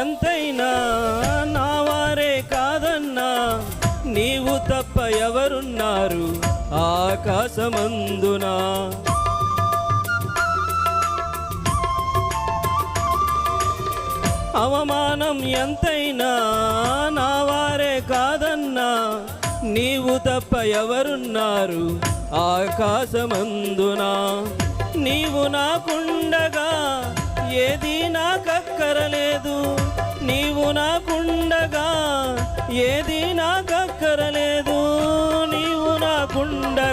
ఎంతైనా నా వారే కాదన్నా, నీవు తప్ప ఎవరున్నారు ఆకాశమందున. అవమానం ఎంతైనా నా వారే కాదన్నా, నీవు తప్ప ఎవరున్నారు ఆకాశమందున. నీవు నాకుండగా ఏది నాకక్కరలేదు, నీవు నాకుండగా ఏది నాకక్కరలేదు, నీవు నాకుండగా